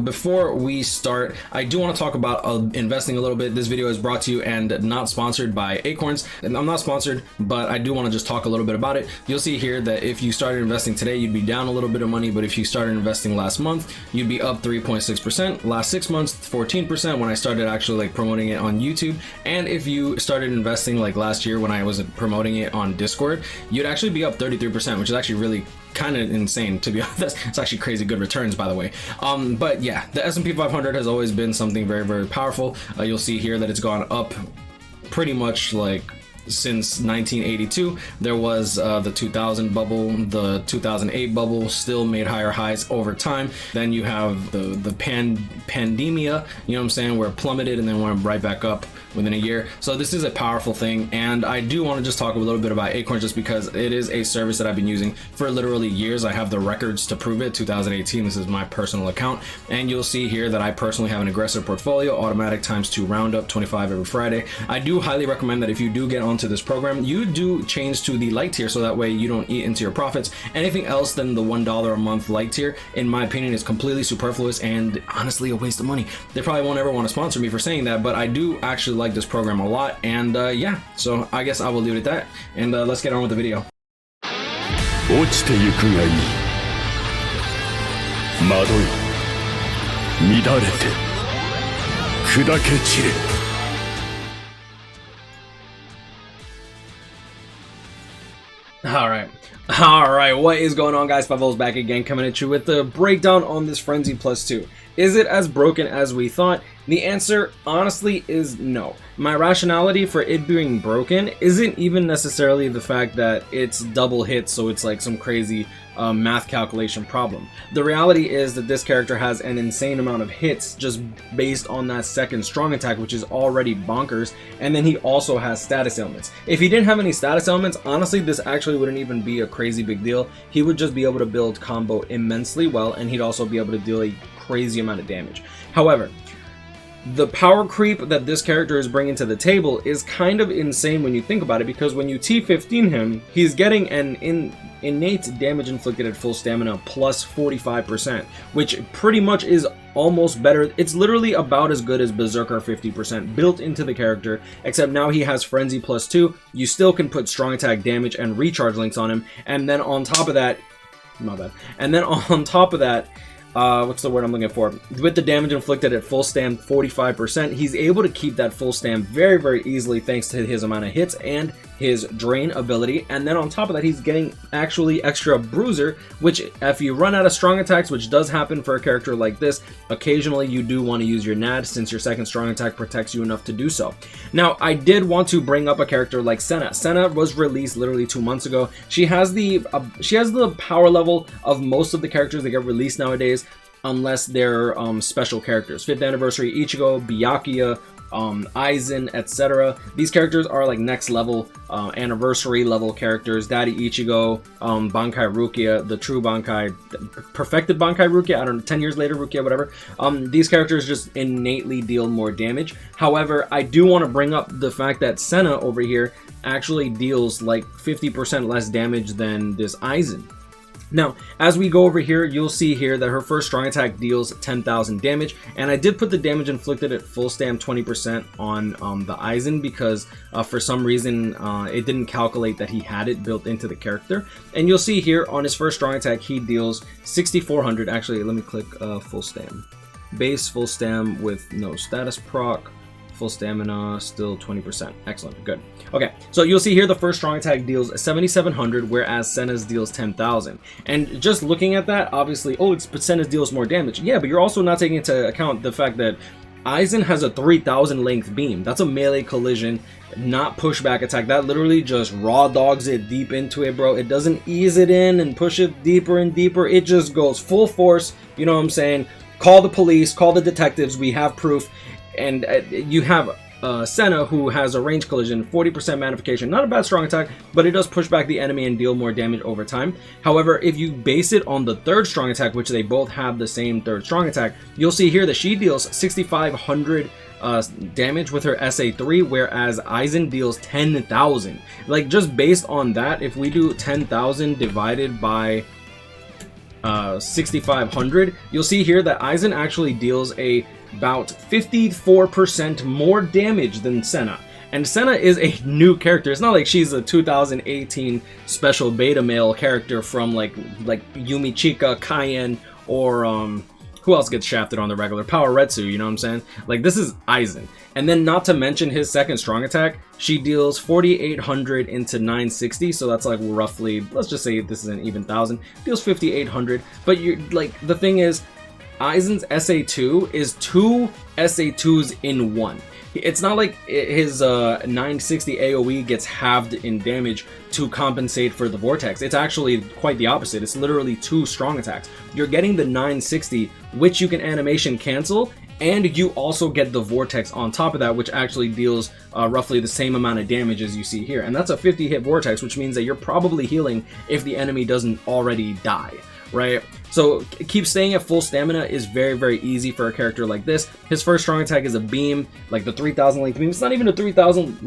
But before we start, I do want to talk about investing a little bit. This video is brought to you and not sponsored by Acorns, and I'm not sponsored, but I do want to just talk a little bit about it. You'll see here that if you started investing today, you'd be down a little bit of money, but if you started investing last month, you'd be up 3.6%. Last 6 months, 14% when I started actually like promoting it on YouTube. And if you started investing like last year when I was promoting it on Discord, you'd actually be up 33%, which is actually really kind of insane, to be honest. It's actually crazy good returns, by the way. But yeah, the S&P 500 has always been something very, very powerful. You'll see here that it's gone up pretty much like since 1982. There was the 2000 bubble, the 2008 bubble still made higher highs over time. Then you have the pandemia, you know what I'm saying, where it plummeted and then went right back up within a year. So this is a powerful thing, and I do want to just talk a little bit about Acorns just because it is a service that I've been using for literally years. I have the records to prove it. 2018, this is my personal account, and you'll see here that I personally have an aggressive portfolio, automatic ×2 roundup, 25 every Friday. I do highly recommend that if you do get onto this program, you do change to the light tier so that way you don't eat into your profits. Anything else than the $1 a month light tier, in my opinion, is completely superfluous and honestly a waste of money. They probably won't ever want to sponsor me for saying that, but I do actually like this program a lot, and yeah, so I guess I will leave it at that, and let's get on with the video. All right, what is going on, guys? Spiteful back again, coming at you with the breakdown on this Frenzy+2. Is it as broken as we thought? The answer, honestly, is no. My rationality for it being broken isn't even necessarily the fact that it's double hits, so it's like some crazy math calculation problem. The reality is that this character has an insane amount of hits just based on that second strong attack, which is already bonkers, and then he also has status ailments. If he didn't have any status ailments, honestly, this actually wouldn't even be a crazy big deal. He would just be able to build combo immensely well, and he'd also be able to deal a crazy amount of damage. However, the power creep that this character is bringing to the table is kind of insane when you think about it, because when you T15 him, he's getting an innate damage inflicted at full stamina plus 45%, which pretty much is almost better. It's literally about as good as Berserker 50% built into the character, except now he has Frenzy+2. You still can put strong attack damage and recharge links on him, and then on top of that, what's the word I'm looking for? With the damage inflicted at full stam 45%, he's able to keep that full stam very, very easily thanks to his amount of hits and his drain ability. And then on top of that, he's getting actually extra bruiser, which if you run out of strong attacks, which does happen for a character like this, occasionally you do want to use your NAD since your second strong attack protects you enough to do so. Now, I did want to bring up a character like Senna. Senna was released literally 2 months ago. She has the power level of most of the characters that get released nowadays, unless they're special characters. 5th anniversary Ichigo, Byakuya, Aizen, etc. These characters are like next level, anniversary level characters. Daddy Ichigo, Bankai Rukia, the true Bankai, perfected Bankai Rukia, I don't know, 10 years later Rukia, whatever. These characters just innately deal more damage. However, I do want to bring up the fact that Senna over here actually deals like 50% less damage than this Aizen. Now, as we go over here, you'll see here that her first strong attack deals 10,000 damage, and I did put the damage inflicted at full stam 20% on the Aizen because for some reason it didn't calculate that he had it built into the character. And you'll see here on his first strong attack, he deals 6,400. Actually, let me click full stam. Base full stam with no status proc. Full stamina, still 20%. Excellent, good. Okay, so you'll see here the first strong attack deals 7,700, whereas Senna's deals 10,000. And just looking at that, obviously, but Senna's deals more damage. Yeah, but you're also not taking into account the fact that Aizen has a 3,000 length beam. That's a melee collision, not pushback attack. That literally just raw dogs it deep into it, bro. It doesn't ease it in and push it deeper and deeper. It just goes full force. You know what I'm saying? Call the police, call the detectives. We have proof. And you have Senna, who has a range collision, 40% magnification. Not a bad strong attack, but it does push back the enemy and deal more damage over time. However, if you base it on the third strong attack, which they both have the same third strong attack, you'll see here that she deals 6,500 damage with her SA3, whereas Aizen deals 10,000. Like, just based on that, if we do 10,000 divided by 6,500, you'll see here that Aizen actually deals about 54% more damage than Senna. And Senna is a new character. It's not like she's a 2018 special beta male character from like Yumi Chika, Cayenne, or who else gets shafted on the regular? Power Retsu, you know what I'm saying? Like, this is Aizen. And then not to mention his second strong attack, she deals 4,800 into 960, so that's like roughly, let's just say this is an even 1,000, deals 5,800. But you're like, the thing is, Aizen's SA2 is 2 SA2s in one. It's not like his 960 AoE gets halved in damage to compensate for the vortex. It's actually quite the opposite. It's literally 2 strong attacks. You're getting the 960, which you can animation cancel, and you also get the vortex on top of that, which actually deals roughly the same amount of damage as you see here. And that's a 50 hit vortex, which means that you're probably healing if the enemy doesn't already die, right? So keep staying at full stamina is very, very easy for a character like this. His first strong attack is a beam, like the 3,000 length beam. It's not even a 3,000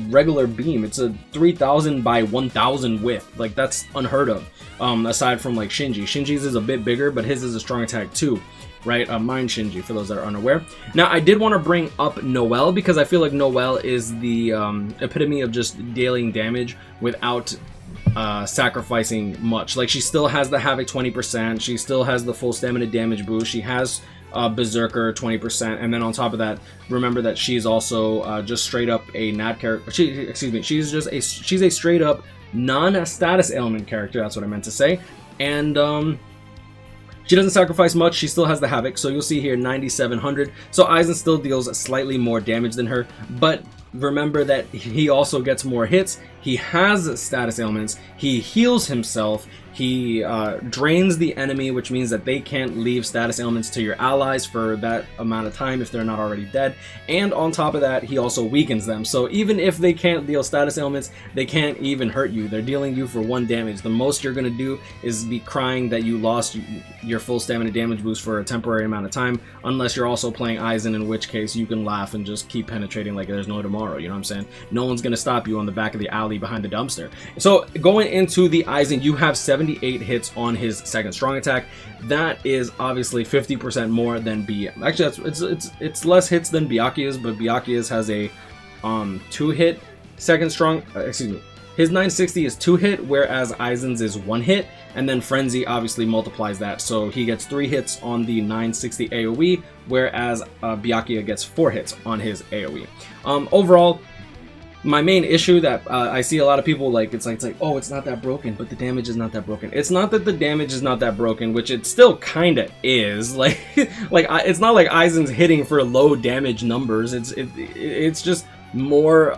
regular beam. It's a 3,000 by 1,000 width. Like, that's unheard of. Aside from like Shinji's is a bit bigger, but his is a strong attack too. Right, Mind Shinji, for those that are unaware. Now, I did want to bring up Noelle, because I feel like Noelle is the epitome of just dealing damage without sacrificing much. Like, she still has the Havoc 20%, she still has the full stamina damage boost, she has Berserker 20%, and then on top of that, remember that she's also just straight up a NAD character. She's a straight up non-status ailment character, that's what I meant to say. And she doesn't sacrifice much, she still has the Havoc, so you'll see here 9,700. So Aizen still deals slightly more damage than her, but remember that he also gets more hits, he has status ailments, he heals himself, he drains the enemy, which means that they can't leave status ailments to your allies for that amount of time if they're not already dead, and on top of that, he also weakens them. So even if they can't deal status ailments, they can't even hurt you. They're dealing you for 1 damage. The most you're going to do is be crying that you lost your full stamina damage boost for a temporary amount of time, unless you're also playing Aizen, in which case you can laugh and just keep penetrating like there's no tomorrow, you know what I'm saying? No one's going to stop you on the back of the alley behind the dumpster. So going into the Aizen, you have 78 hits on his second strong attack. That is obviously 50% more than actually it's less hits than Byakuya's, but Byakuya's has a 2-hit second strong, his 960 is 2-hit, whereas Aizen's is 1-hit, and then Frenzy obviously multiplies that, so he gets 3 hits on the 960 AoE, whereas Byakuya gets 4 hits on his AoE. Overall, my main issue that I see a lot of people like, it's like, oh, it's not that broken, but the damage is not that broken. It's not that the damage is not that broken, which it still kind of is. Like, it's not like Aizen's hitting for low damage numbers. It's just more.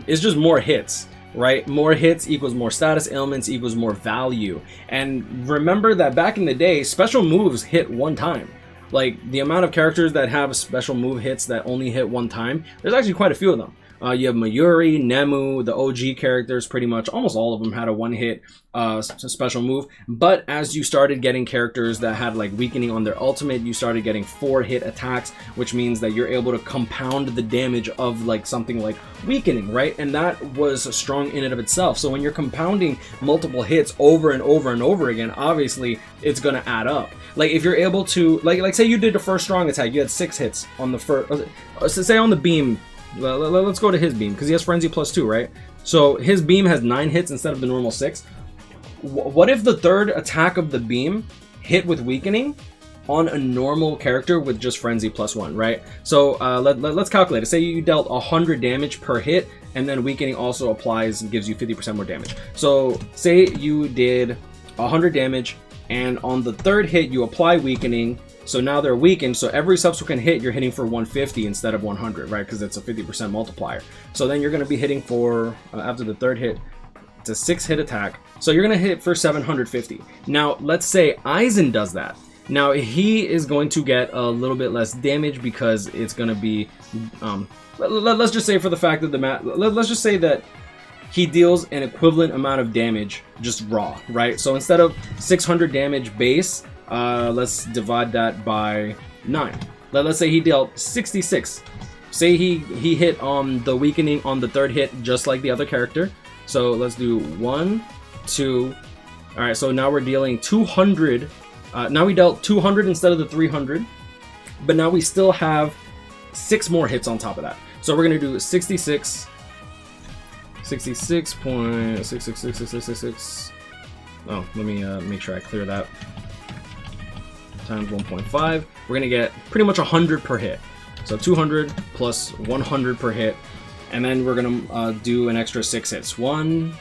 It's just more hits. Right? More hits equals more status ailments equals more value. And remember that back in the day, special moves hit 1 time. Like, the amount of characters that have special move hits that only hit 1 time, there's actually quite a few of them. You have Mayuri, Nemu, the OG characters, pretty much almost all of them had a 1-hit special move. But as you started getting characters that had like weakening on their ultimate, you started getting 4-hit attacks, which means that you're able to compound the damage of like something like weakening, right? And that was strong in and of itself. So when you're compounding multiple hits over and over and over again, obviously it's gonna add up. Like, if you're able to, like say you did the first strong attack, you had 6 hits on the first, say on the beam. Let's go to his beam, because he has Frenzy +2, right? So his beam has 9 hits instead of the normal 6. What if the third attack of the beam hit with weakening on a normal character with just Frenzy +1, right? So let's calculate it. Say you dealt 100 damage per hit, and then weakening also applies and gives you 50% more damage. So say you did 100 damage, and on the third hit you apply weakening. So now they're weakened, so every subsequent hit you're hitting for 150 instead of 100, right? Because it's a 50% multiplier. So then you're going to be hitting for, after the third hit, it's a 6-hit attack. So you're going to hit for 750. Now, let's say Aizen does that. Now, he is going to get a little bit less damage because it's going to be, let's just say for the fact that let's just say that he deals an equivalent amount of damage just raw, right? So instead of 600 damage base, let's divide that by 9. Let's say he dealt 66. Say he hit on the weakening on the third hit just like the other character. So let's do 1, 2, All right, so now we're dealing 200. Now we dealt 200 instead of the 300, but now we still have 6 more hits on top of that. So we're gonna do 66.666666. Oh, let me make sure I clear that. Times 1.5. We're gonna get pretty much 100 per hit. So 200 plus 100 per hit, and then we're gonna do an extra 6 hits. 1,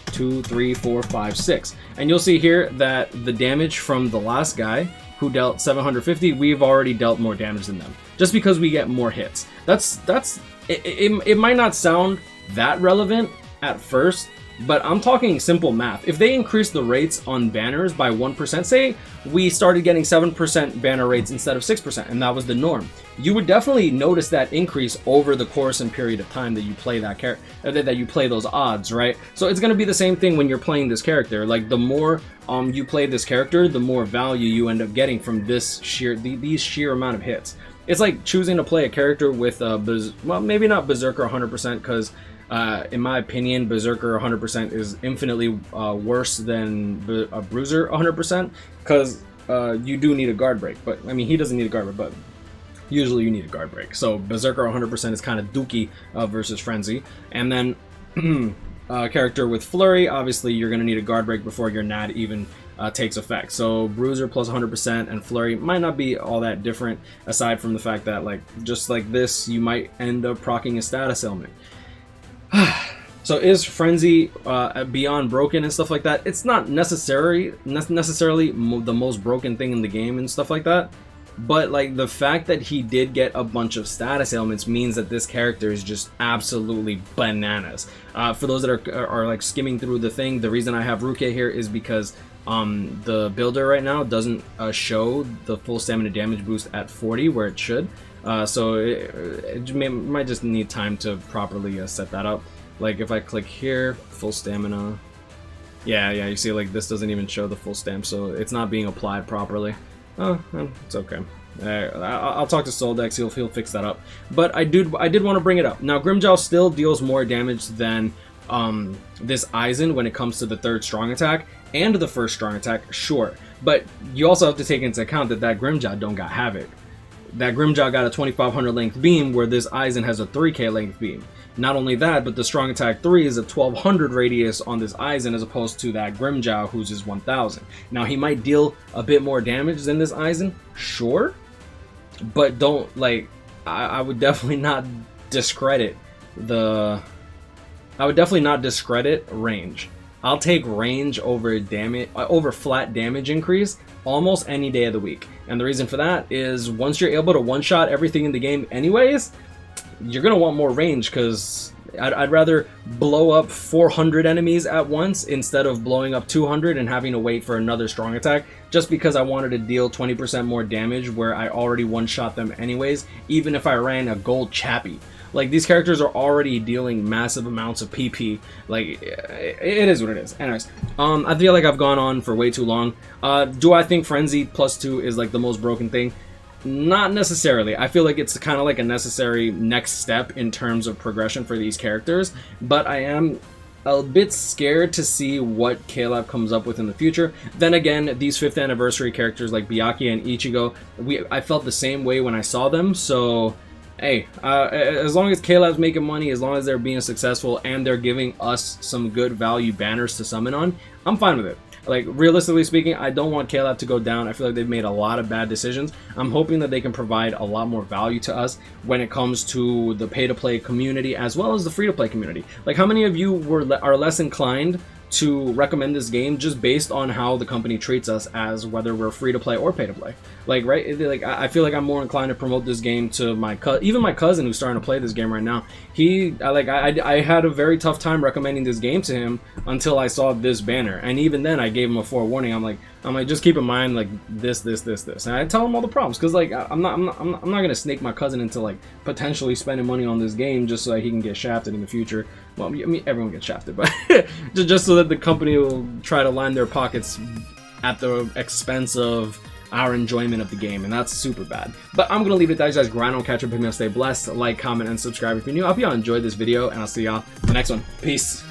2, 3, 4, 5, 6. And you'll see here that the damage from the last guy who dealt 750, we've already dealt more damage than them, just because we get more hits. It might not sound that relevant at first, but I'm talking simple math. If they increase the rates on banners by 1%, say we started getting 7% banner rates instead of 6%, and that was the norm, you would definitely notice that increase over the course and period of time that you play that character, that you play those odds, right? So it's going to be the same thing when you're playing this character. Like, the more you play this character, the more value you end up getting from this these sheer amount of hits. It's like choosing to play a character with well, maybe not Berserker 100%, because in my opinion, Berserker 100% is infinitely worse than a Bruiser 100%, because you do need a guard break. But I mean, he doesn't need a guard break, but usually you need a guard break. So Berserker 100% is kind of dookie versus Frenzy. And then a character with Flurry, obviously you're going to need a guard break before your NAD even takes effect. So Bruiser plus 100% and Flurry might not be all that different, aside from the fact that, like, just like this, you might end up proccing a status element. So is Frenzy beyond broken and stuff like that? It's not necessarily the most broken thing in the game and stuff like that, but like the fact that he did get a bunch of status ailments means that this character is just absolutely bananas. For those that are like skimming through the thing, the reason I have Ruke here is because the builder right now doesn't show the full stamina damage boost at 40 where it should. So it might just need time to properly set that up. Like if I click here, full stamina, yeah, you see, like, this doesn't even show the full stamp, so it's not being applied properly. Oh, it's okay. I'll talk to Soldex, he'll fix that up. But I did want to bring it up. Now, Grimmjow still deals more damage than this Aizen when it comes to the 3rd strong attack and the 1st strong attack, sure. But you also have to take into account that Grimmjow don't got Havoc. That Grimmjow got a 2500 length beam, where this Aizen has a 3k length beam. Not only that, but the strong attack 3 is a 1200 radius on this Aizen, as opposed to that Grimmjow, whose is 1000. Now, he might deal a bit more damage than this Aizen, sure, but don't, like, I would definitely not discredit range. I'll take range over flat damage increase almost any day of the week. And the reason for that is, once you're able to one-shot everything in the game anyways, you're gonna want more range, because I'd rather blow up 400 enemies at once instead of blowing up 200 and having to wait for another strong attack, just because I wanted to deal 20% more damage where I already one-shot them anyways, even if I ran a gold Chappie. Like, these characters are already dealing massive amounts of PP. Like, it is what it is. Anyways, I feel like I've gone on for way too long. Do I think Frenzy +2 is like the most broken thing? Not necessarily. I feel like it's kind of like a necessary next step in terms of progression for these characters, but I am a bit scared to see what KLab comes up with in the future. Then again, these 5th anniversary characters like Byakuya and Ichigo, I felt the same way when I saw them, so hey, as long as KLab's making money, as long as they're being successful and they're giving us some good value banners to summon on, I'm fine with it. Like, realistically speaking, I don't want KLab to go down. I feel like they've made a lot of bad decisions. I'm hoping that they can provide a lot more value to us when it comes to the pay-to-play community as well as the free-to-play community. Like, how many of you are less inclined to recommend this game just based on how the company treats us, as whether we're free to play or pay to play? Like, right? Like, I feel like I'm more inclined to promote this game to even my cousin who's starting to play this game right now. I had a very tough time recommending this game to him until I saw this banner, and even then I gave him a forewarning. I'm like, just keep in mind, like, this, and I tell him all the problems, because, like, I'm not gonna snake my cousin into, like, potentially spending money on this game just so that he can get shafted in the future. Well, I mean, everyone gets shafted, but just so that the company will try to line their pockets at the expense of our enjoyment of the game, and that's super bad. But I'm gonna leave it at that. You guys grind on, catch up with me, stay blessed, like, comment, and subscribe if you're new. I hope y'all enjoyed this video, and I'll see y'all in the next one. Peace.